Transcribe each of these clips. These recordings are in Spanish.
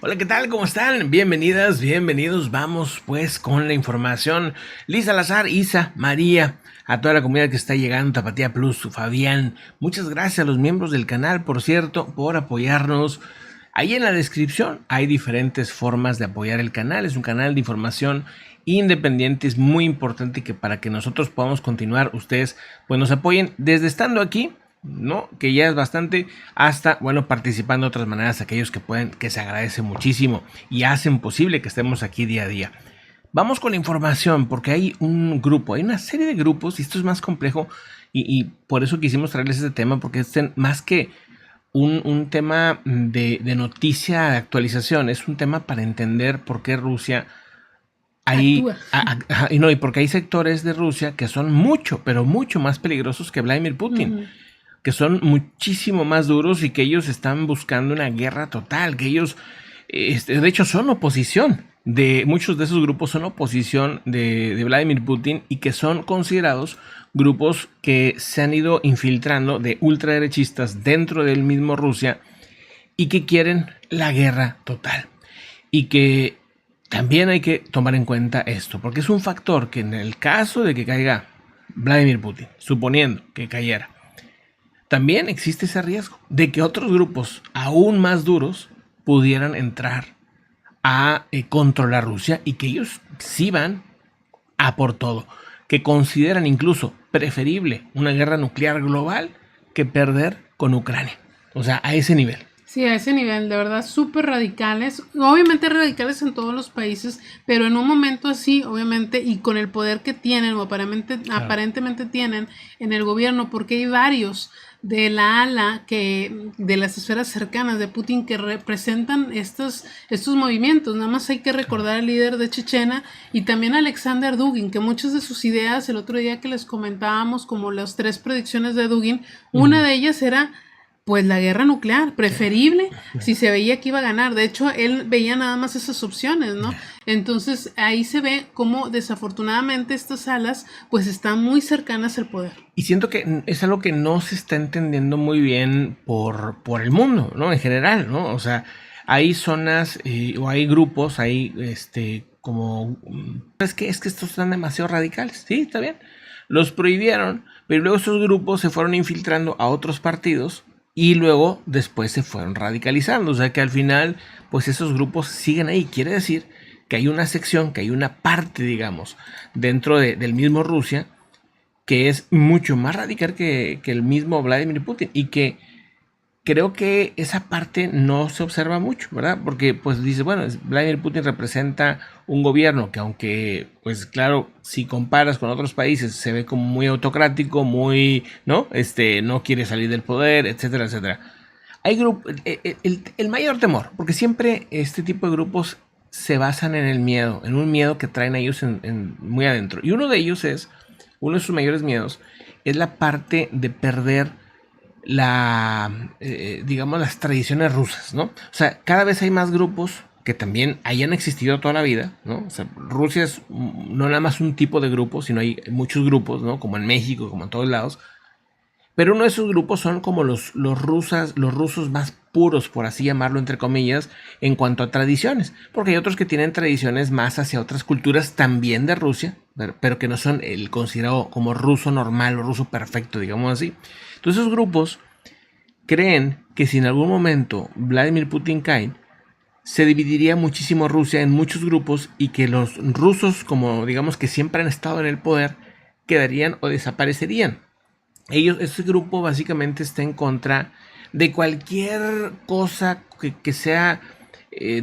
Hola, ¿qué tal? ¿Cómo están? Bienvenidas, bienvenidos. Vamos pues con la información. Liz Salazar, Isa, María, a toda la comunidad que está llegando, Tapatía Plus, Fabián. Muchas gracias a los miembros del canal, por cierto, por apoyarnos. Ahí en la descripción hay diferentes formas de apoyar el canal. Es un canal de información independiente. Es muy importante que para que nosotros podamos continuar, ustedes pues nos apoyen desde estando aquí, ¿no? Que ya es bastante, hasta, bueno, participando de otras maneras, aquellos que pueden, que se agradece muchísimo y hacen posible que estemos aquí día a día. Vamos con la información, porque hay un grupo, hay una serie de grupos, y esto es más complejo, y por eso quisimos traerles este tema, porque es más que un tema de noticia, de actualización, es un tema para entender por qué Rusia hay, Actúa. y no, y porque hay sectores de Rusia que son mucho, pero mucho más peligrosos que Vladimir Putin, Ujú. que son muchísimo más duros y que ellos están buscando una guerra total, que ellos, de hecho, son oposición. Muchos de esos grupos son oposición de Vladimir Putin y que son considerados grupos que se han ido infiltrando de ultraderechistas dentro del mismo Rusia y que quieren la guerra total. Y que también hay que tomar en cuenta esto, porque es un factor que en el caso de que caiga Vladimir Putin, suponiendo que cayera, también existe ese riesgo de que otros grupos aún más duros pudieran entrar a controlar Rusia y que ellos sí van a por todo, que consideran incluso preferible una guerra nuclear global que perder con Ucrania. O sea, a ese nivel. Sí, a ese nivel, de verdad, súper radicales. Obviamente radicales en todos los países, pero en un momento así, obviamente, y con el poder que tienen, o Claro. aparentemente tienen en el gobierno, porque hay varios de la ala de las esferas cercanas de Putin que representan estos movimientos. Nada más hay que recordar al líder de Chechena y también a Alexander Dugin, que muchas de sus ideas, el otro día que les comentábamos, como las 3 predicciones de Dugin, una de ellas era pues la guerra nuclear, preferible si se veía que iba a ganar. De hecho, él veía nada más esas opciones, ¿no? Entonces ahí se ve cómo desafortunadamente estas alas pues están muy cercanas al poder. Y siento que es algo que no se está entendiendo muy bien por el mundo, ¿no? En general, ¿no? O sea, hay zonas o hay grupos, hay como... Es que estos están demasiado radicales, sí, está bien. Los prohibieron, pero luego esos grupos se fueron infiltrando a otros partidos y luego después se fueron radicalizando. O sea que al final, pues esos grupos siguen ahí. Quiere decir que hay una sección, que hay una parte, digamos, dentro del mismo Rusia que es mucho más radical que el mismo Vladimir Putin y que creo que esa parte no se observa mucho, ¿verdad? Porque pues dice, bueno, Vladimir Putin representa un gobierno que aunque, pues claro, si comparas con otros países se ve como muy autocrático, muy, ¿no? No quiere salir del poder, etcétera, etcétera. Hay grupos, el mayor temor, porque siempre este tipo de grupos se basan en el miedo, en un miedo que traen ellos muy adentro. Y uno de ellos es, uno de sus mayores miedos, es la parte de perder digamos, las tradiciones rusas, ¿no? O sea, cada vez hay más grupos que también hayan existido toda la vida, ¿no? O sea, Rusia es no nada más un tipo de grupo, sino hay muchos grupos, ¿no? Como en México, como en todos lados, pero uno de esos grupos son como los rusos más puros, por así llamarlo, entre comillas, en cuanto a tradiciones. Porque hay otros que tienen tradiciones más hacia otras culturas también de Rusia, pero que no son el considerado como ruso normal o ruso perfecto, digamos así. Entonces esos grupos creen que si en algún momento Vladimir Putin cae, se dividiría muchísimo Rusia en muchos grupos y que los rusos, como digamos que siempre han estado en el poder, quedarían o desaparecerían. Este grupo básicamente está en contra de cualquier cosa que sea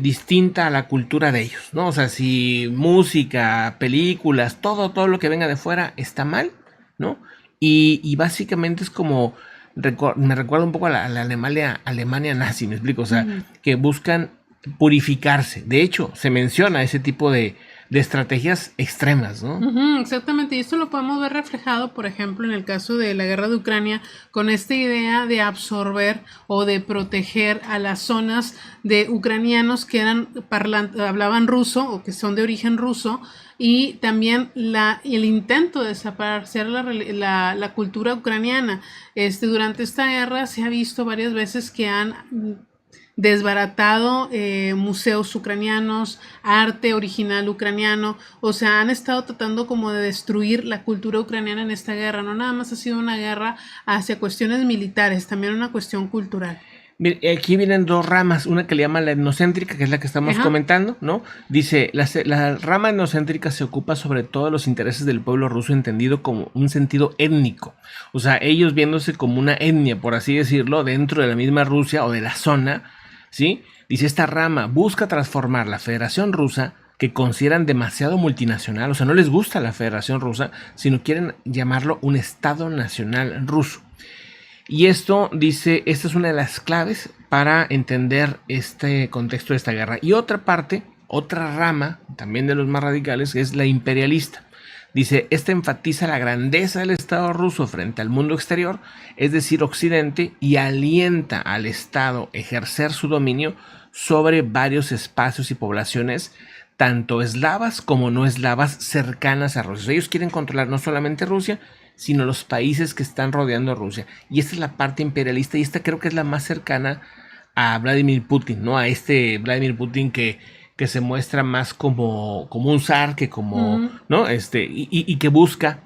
distinta a la cultura de ellos, ¿no? O sea, si música, películas, todo lo que venga de fuera está mal, ¿no? Y básicamente es como, me recuerda un poco a la Alemania nazi, me explico, o sea, Ujú. que buscan purificarse. De hecho, se menciona ese tipo de estrategias extremas, ¿no? Ujú, exactamente, y esto lo podemos ver reflejado, por ejemplo, en el caso de la guerra de Ucrania, con esta idea de absorber o de proteger a las zonas de ucranianos que hablaban ruso o que son de origen ruso, y también el intento de desaparecer la cultura ucraniana. Durante esta guerra se ha visto varias veces que han desbaratado museos ucranianos, arte original ucraniano, o sea, han estado tratando como de destruir la cultura ucraniana en esta guerra. No nada más ha sido una guerra hacia cuestiones militares, también una cuestión cultural. Aquí vienen dos ramas, una que le llama la etnocéntrica, que es la que estamos comentando, ¿no? Dice, la rama etnocéntrica se ocupa sobre todo de los intereses del pueblo ruso entendido como un sentido étnico. O sea, ellos viéndose como una etnia, por así decirlo, dentro de la misma Rusia o de la zona, ¿sí? Dice, esta rama busca transformar la Federación Rusa, que consideran demasiado multinacional, o sea, no les gusta la Federación Rusa, sino quieren llamarlo un Estado Nacional Ruso. Y esto, dice, esta es una de las claves para entender este contexto de esta guerra. Y otra parte, otra rama, también de los más radicales, es la imperialista. Dice, esta enfatiza la grandeza del Estado ruso frente al mundo exterior, es decir, Occidente, y alienta al Estado a ejercer su dominio sobre varios espacios y poblaciones, tanto eslavas como no eslavas, cercanas a Rusia. O sea, ellos quieren controlar no solamente Rusia, sino los países que están rodeando a Rusia. Y esta es la parte imperialista, y esta creo que es la más cercana a Vladimir Putin, ¿no? A este Vladimir Putin que se muestra más como un zar que como, ¿no? Y que busca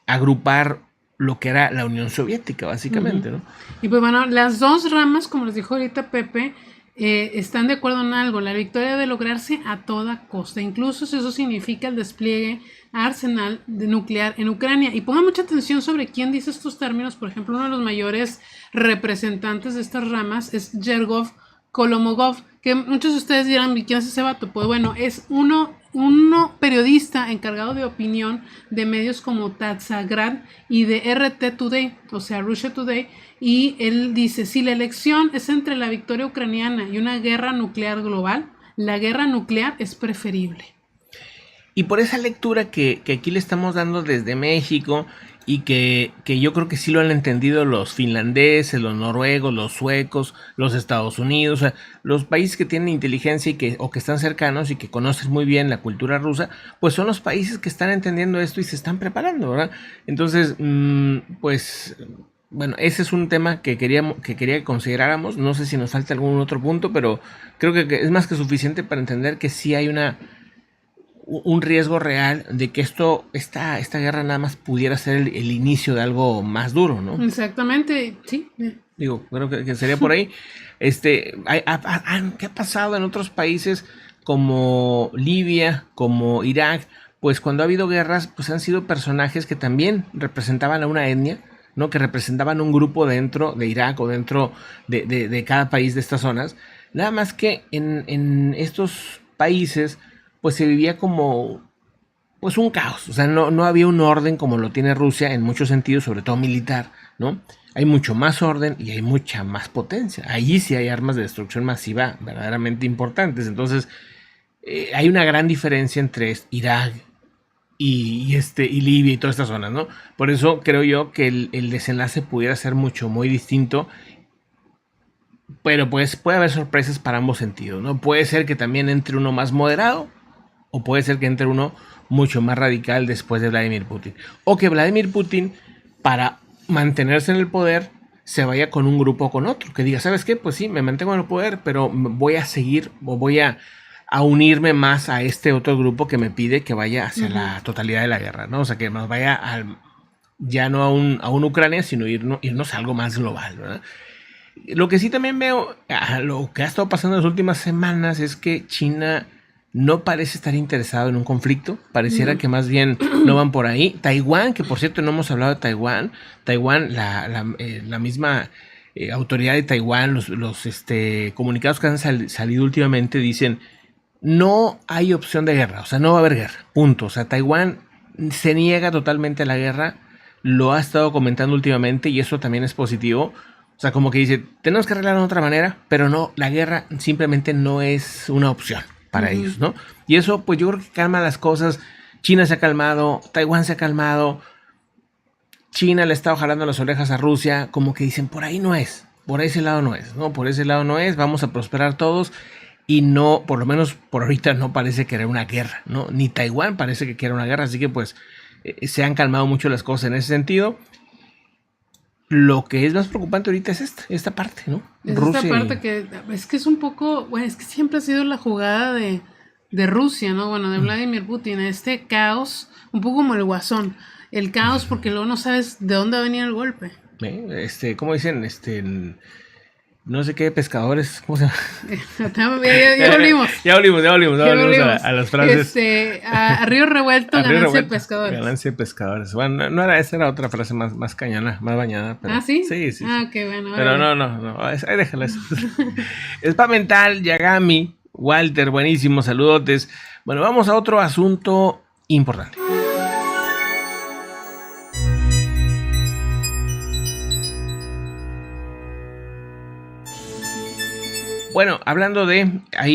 agrupar lo que era la Unión Soviética, básicamente, ¿no? Y pues bueno, las dos ramas, como les dijo ahorita Pepe, están de acuerdo en algo: la victoria debe lograrse a toda costa, incluso si eso significa el despliegue arsenal de nuclear en Ucrania. Y pongan mucha atención sobre quién dice estos términos. Por ejemplo, uno de los mayores representantes de estas ramas es Yergov Kolomogov, que muchos de ustedes dirán, ¿quién es ese vato? Pues bueno, es uno periodista encargado de opinión de medios como Tatsagrat y de RT Today, o sea, Russia Today, y él dice, si la elección es entre la victoria ucraniana y una guerra nuclear global, la guerra nuclear es preferible. Y por esa lectura que aquí le estamos dando desde México, y que yo creo que sí lo han entendido los finlandeses, los noruegos, los suecos, los Estados Unidos, o sea, los países que tienen inteligencia o que están cercanos y que conocen muy bien la cultura rusa, pues son los países que están entendiendo esto y se están preparando, ¿verdad? Entonces, pues, bueno, ese es un tema que quería que consideráramos. No sé si nos falta algún otro punto, pero creo que es más que suficiente para entender que sí hay un riesgo real de que esta guerra nada más pudiera ser el inicio de algo más duro, ¿no? Exactamente, sí. Digo, creo que sería por ahí. ¿Qué ha pasado en otros países como Libia, como Irak? Pues cuando ha habido guerras, pues han sido personajes que también representaban a una etnia, ¿no? Que representaban un grupo dentro de Irak o dentro de cada país de estas zonas. Nada más que en estos países pues se vivía como pues un caos, o sea, no había un orden como lo tiene Rusia en muchos sentidos, sobre todo militar, ¿no? Hay mucho más orden y hay mucha más potencia. Allí sí hay armas de destrucción masiva verdaderamente importantes. Entonces, hay una gran diferencia entre Irak y Libia y todas estas zonas, ¿no? Por eso creo yo que el desenlace pudiera ser muy distinto. Pero pues puede haber sorpresas para ambos sentidos, ¿no? Puede ser que también entre uno más moderado, o puede ser que entre uno mucho más radical después de Vladimir Putin. O que Vladimir Putin, para mantenerse en el poder, se vaya con un grupo o con otro. Que diga, ¿sabes qué? Pues sí, me mantengo en el poder, pero voy a seguir o voy a unirme más a este otro grupo que me pide que vaya hacia la totalidad de la guerra, ¿no? O sea, que nos vaya ya no a un Ucrania, sino irnos a algo más global, ¿verdad? Lo que sí también veo, lo que ha estado pasando en las últimas semanas, es que China no parece estar interesado en un conflicto. Pareciera que más bien no van por ahí. Taiwán, que por cierto no hemos hablado de Taiwán. Taiwán, la misma autoridad de Taiwán, los comunicados que han salido últimamente dicen, no hay opción de guerra, o sea, no va a haber guerra, punto. O sea, Taiwán se niega totalmente a la guerra, lo ha estado comentando últimamente y eso también es positivo. O sea, como que dice, tenemos que arreglarlo de otra manera, pero no, la guerra simplemente no es una opción para ellos, ¿no? Y eso, pues yo creo que calma las cosas. China se ha calmado, Taiwán se ha calmado, China le está jalando las orejas a Rusia, como que dicen, por ahí no es, por ese lado no es, ¿no? Por ese lado no es, vamos a prosperar todos y no, por lo menos por ahorita no parece querer una guerra, ¿no? Ni Taiwán parece que quiera una guerra, así que pues se han calmado mucho las cosas en ese sentido. lo que es más preocupante ahorita es esta parte, ¿no? Es Rusia esta parte que es un poco, bueno, es que siempre ha sido la jugada de Rusia, ¿no? Bueno, de Vladimir Putin, este caos, un poco como el Guasón, el caos porque luego no sabes de dónde va a venir el golpe. ¿Cómo dicen? No sé qué pescadores, ¿cómo se llama? Ya volvimos. Ya volvimos a las frases. A río revuelto, ganancia de pescadores. Ganancia de pescadores. Bueno, no era esa, era otra frase más cañona, más bañada. Pero, ¿Ah, sí? Sí. Qué bueno. Pero no, ahí déjalo eso. Spa Mental, Yagami, Walter, buenísimo, saludotes. Bueno, vamos a otro asunto importante. Bueno, hablando de ahí